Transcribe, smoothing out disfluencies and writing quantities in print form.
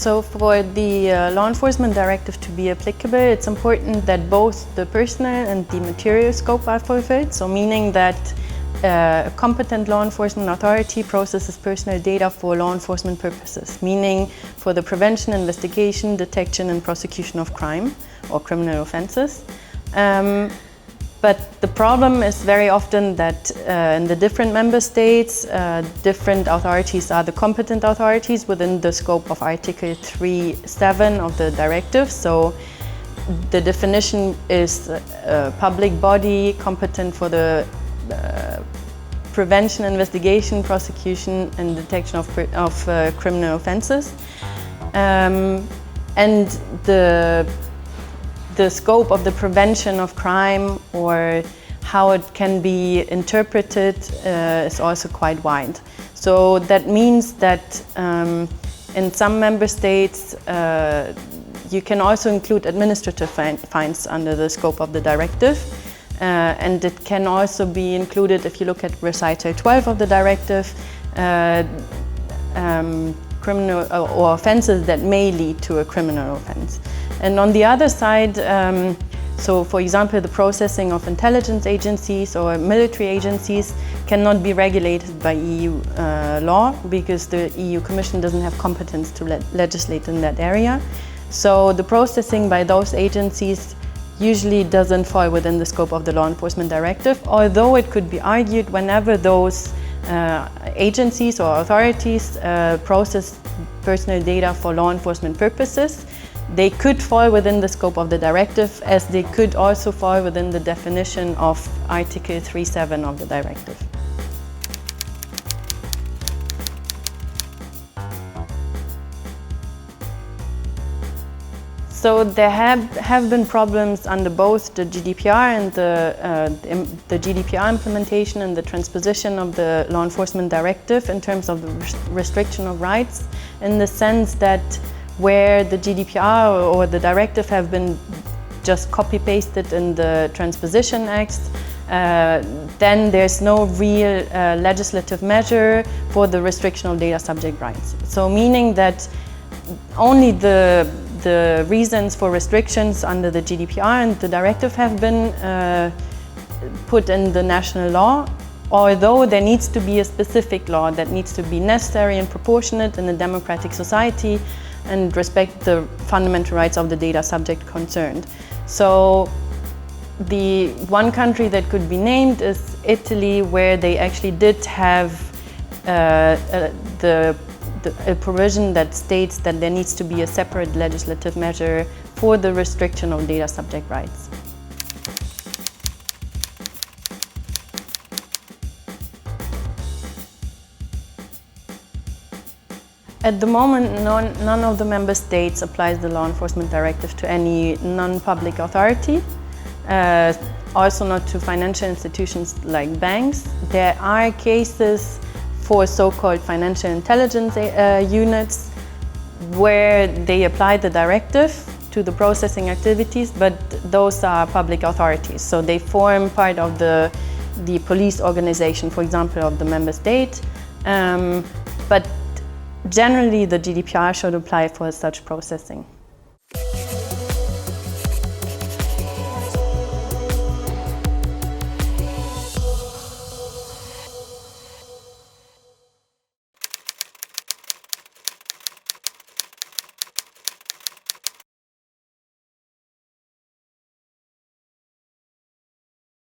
So for the law enforcement directive to be applicable, it's important that both the personal and the material scope are fulfilled. So meaning that a competent law enforcement authority processes personal data for law enforcement purposes, meaning for the prevention, investigation, detection and prosecution of crime or criminal offenses. But the problem is very often that in the different member states, different authorities are the competent authorities within the scope of Article 3.7 of the directive. So the definition is a public body competent for the prevention, investigation, prosecution and detection of criminal offenses. And the scope of the prevention of crime or how it can be interpreted is also quite wide. So that means that in some member states you can also include administrative fines under the scope of the directive. And it can also be included, if you look at recital 12 of the directive, criminal or offenses that may lead to a criminal offense. And on the other side, so for example, the processing of intelligence agencies or military agencies cannot be regulated by EU law because the EU Commission doesn't have competence to legislate in that area. So the processing by those agencies usually doesn't fall within the scope of the law enforcement directive, although it could be argued whenever those agencies or authorities process personal data for law enforcement purposes, they could fall within the scope of the directive, as they could also fall within the definition of Article 3.7 of the directive. So there have been problems under both the GDPR and the GDPR implementation and the transposition of the law enforcement directive in terms of the restriction of rights, in the sense that where the GDPR or the directive have been just copy-pasted in the transposition acts, then there's no real legislative measure for the restriction of data subject rights. So meaning that only the reasons for restrictions under the GDPR and the directive have been put in the national law, although there needs to be a specific law that needs to be necessary and proportionate in a democratic society and respect the fundamental rights of the data subject concerned. So the one country that could be named is Italy, where they actually did have a provision that states that there needs to be a separate legislative measure for the restriction of data subject rights. At the moment, none of the member states applies the law enforcement directive to any non-public authority, also not to financial institutions like banks. There are cases for so-called financial intelligence units where they apply the directive to the processing activities, but those are public authorities. So they form part of the police organization, for example, of the member state. But generally, the GDPR should apply for such processing.